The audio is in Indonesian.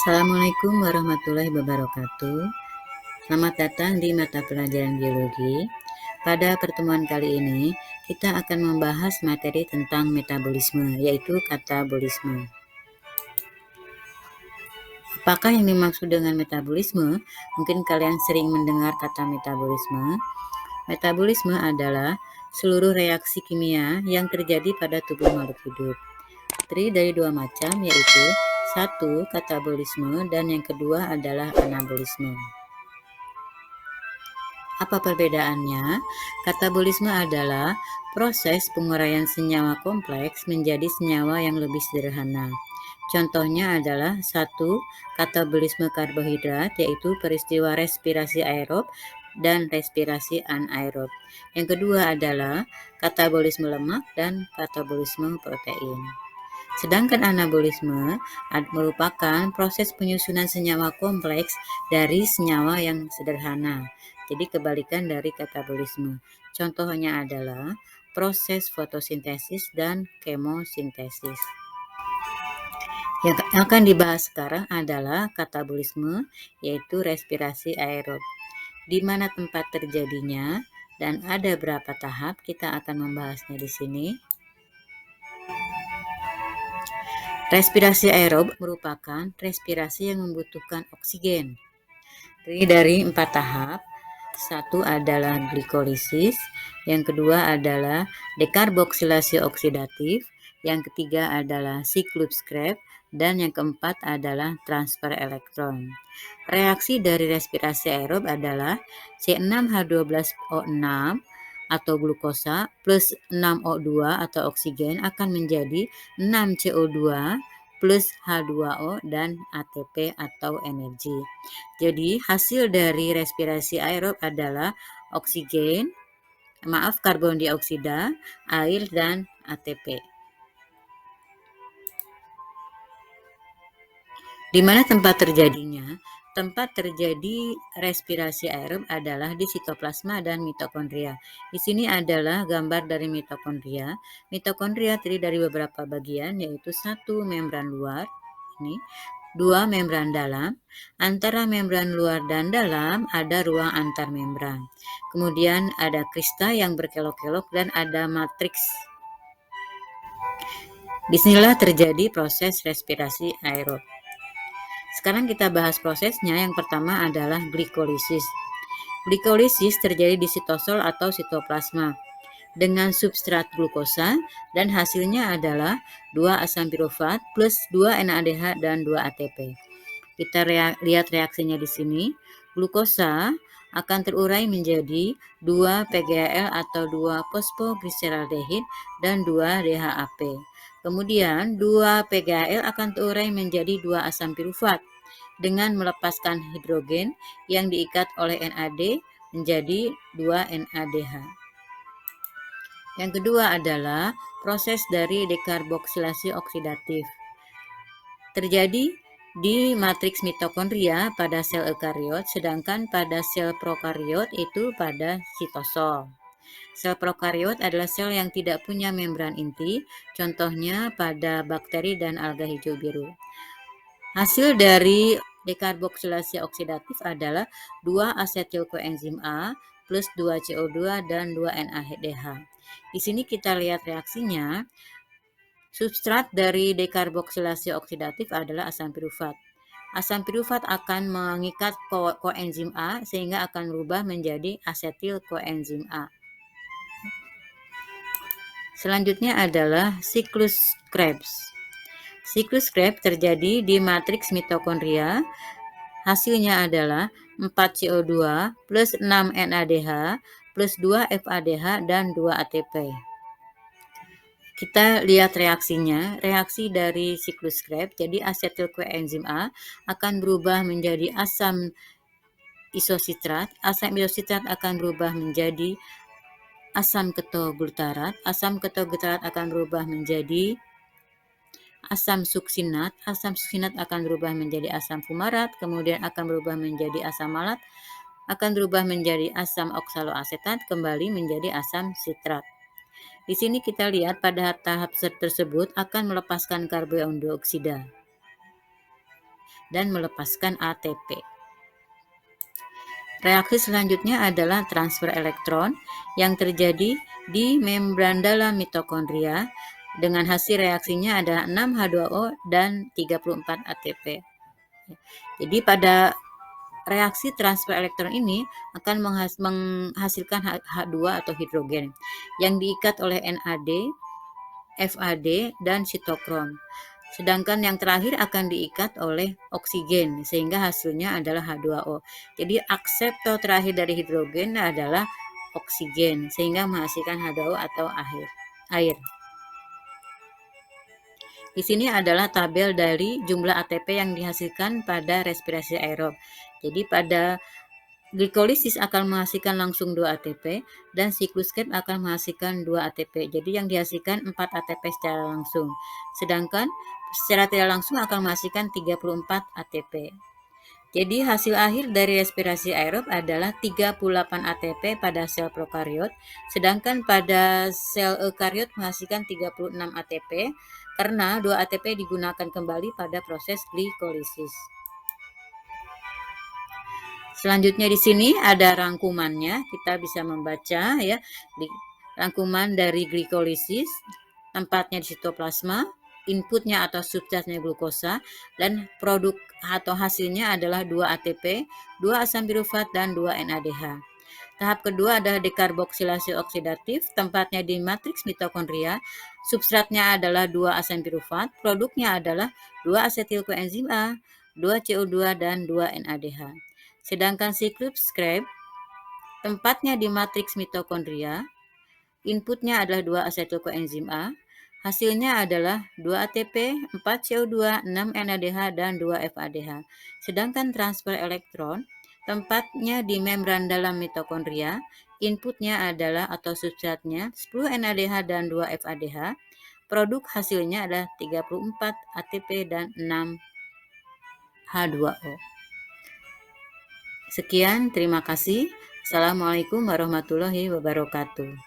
Assalamualaikum warahmatullahi wabarakatuh. Selamat datang di mata pelajaran biologi. Pada pertemuan kali ini, kita akan membahas materi tentang metabolisme, yaitu katabolisme. Apakah yang dimaksud dengan metabolisme? Mungkin kalian sering mendengar kata metabolisme. Metabolisme adalah seluruh reaksi kimia yang terjadi pada tubuh makhluk hidup. Terdiri dari dua macam, yaitu satu, katabolisme, dan yang kedua adalah anabolisme. Apa perbedaannya? Katabolisme adalah proses penguraian senyawa kompleks menjadi senyawa yang lebih sederhana. Contohnya adalah satu, katabolisme karbohidrat, yaitu peristiwa respirasi aerob dan respirasi anaerob. Yang kedua adalah katabolisme lemak dan katabolisme protein. Sedangkan anabolisme merupakan proses penyusunan senyawa kompleks dari senyawa yang sederhana. Jadi kebalikan dari katabolisme. Contohnya adalah proses fotosintesis dan kemosintesis. Yang akan dibahas sekarang adalah katabolisme, yaitu respirasi aerob. Di mana tempat terjadinya dan ada berapa tahap, kita akan membahasnya di sini. Respirasi aerob merupakan respirasi yang membutuhkan oksigen. Terdiri dari 4 tahap. Satu adalah glikolisis, yang kedua adalah dekarboksilasi oksidatif, yang ketiga adalah siklus Krebs, dan yang keempat adalah transfer elektron. Reaksi dari respirasi aerob adalah C6H12O6 atau glukosa plus 6O2 atau oksigen akan menjadi 6CO2 plus H2O dan ATP atau energi. Jadi hasil dari respirasi aerob adalah karbon dioksida, air, dan ATP. Di mana tempat terjadinya? Tempat terjadi respirasi aerob adalah di sitoplasma dan mitokondria. Di sini adalah gambar dari mitokondria. Mitokondria terdiri dari beberapa bagian, yaitu satu membran luar, ini, dua membran dalam. Antara membran luar dan dalam ada ruang antar membran. Kemudian ada krista yang berkelok-kelok dan ada matriks. Disinilah terjadi proses respirasi aerob. Sekarang kita bahas prosesnya. Yang pertama adalah glikolisis. Glikolisis terjadi di sitosol atau sitoplasma dengan substrat glukosa dan hasilnya adalah 2 asam pirufat plus 2 NADH dan 2 ATP. Kita lihat reaksinya di sini. Glukosa akan terurai menjadi 2 PGAL atau 2 fosfoglyceraldehid dan 2 DHAP. Kemudian 2 PGAL akan terurai menjadi 2 asam pirufat dengan melepaskan hidrogen yang diikat oleh NAD menjadi 2 NADH. Yang kedua adalah proses dari dekarboksilasi oksidatif. Terjadi di matriks mitokondria pada sel eukariot, sedangkan pada sel prokariot itu pada sitosol. Sel prokariot adalah sel yang tidak punya membran inti, contohnya pada bakteri dan alga hijau biru. Hasil dari dekarboksilasi oksidatif adalah 2 asetil koenzim A plus 2 CO2 dan 2 NADH. Di sini kita lihat reaksinya. Substrat dari dekarboksilasi oksidatif adalah asam pirufat. Asam pirufat akan mengikat koenzim A sehingga akan berubah menjadi asetil koenzim A. Selanjutnya adalah siklus Krebs. Siklus Krebs terjadi di matriks mitokondria. Hasilnya adalah 4 CO2 plus 6 NADH plus 2 FADH dan 2 ATP. Kita lihat reaksinya. Reaksi dari siklus Krebs, jadi asetil koenzim A akan berubah menjadi asam isositrat. Asam isositrat akan berubah menjadi asam ketoglutarat. Asam ketoglutarat akan berubah menjadi asam suksinat. Asam suksinat akan berubah menjadi asam fumarat, kemudian akan berubah menjadi asam malat, akan berubah menjadi asam oksaloasetat, kembali menjadi asam sitrat. Di sini kita lihat pada tahap tersebut akan melepaskan karbon dioksida. dan melepaskan ATP. Reaksi selanjutnya adalah transfer elektron yang terjadi di membran dalam mitokondria. Dengan hasil reaksinya ada 6H2O dan 34 ATP. Jadi pada reaksi transfer elektron ini akan menghasilkan H2 atau hidrogen yang diikat oleh NAD, FAD, dan sitokrom. Sedangkan yang terakhir akan diikat oleh oksigen sehingga hasilnya adalah H2O. Jadi akseptor terakhir dari hidrogen adalah oksigen sehingga menghasilkan H2O atau air. Di sini adalah tabel dari jumlah ATP yang dihasilkan pada respirasi aerob. Jadi pada glikolisis akan menghasilkan langsung 2 ATP dan siklus Krebs akan menghasilkan 2 ATP. Jadi yang dihasilkan 4 ATP secara langsung. Sedangkan secara tidak langsung akan menghasilkan 34 ATP. Jadi hasil akhir dari respirasi aerob adalah 38 ATP pada sel prokariot, sedangkan pada sel eukariot menghasilkan 36 ATP karena 2 ATP digunakan kembali pada proses glikolisis. Selanjutnya di sini ada rangkumannya, kita bisa membaca ya, rangkuman dari glikolisis, tempatnya di sitoplasma, inputnya atau substratnya glukosa, dan produk atau hasilnya adalah 2 ATP, 2 asam pirufat, dan 2 NADH. Tahap kedua adalah dekarboksilasi oksidatif, tempatnya di matriks mitokondria, substratnya adalah 2 asam pirufat, produknya adalah 2 asetil koenzim A, 2 CO2, dan 2 NADH. Sedangkan siklus Krebs, tempatnya di matriks mitokondria, inputnya adalah 2 asetil koenzim A, hasilnya adalah 2 ATP, 4 CO2, 6 NADH, dan 2 FADH. Sedangkan transfer elektron, tempatnya di membran dalam mitokondria, inputnya adalah atau substratnya 10 NADH dan 2 FADH, produk hasilnya adalah 34 ATP dan 6 H2O. Sekian, terima kasih. Assalamualaikum warahmatullahi wabarakatuh.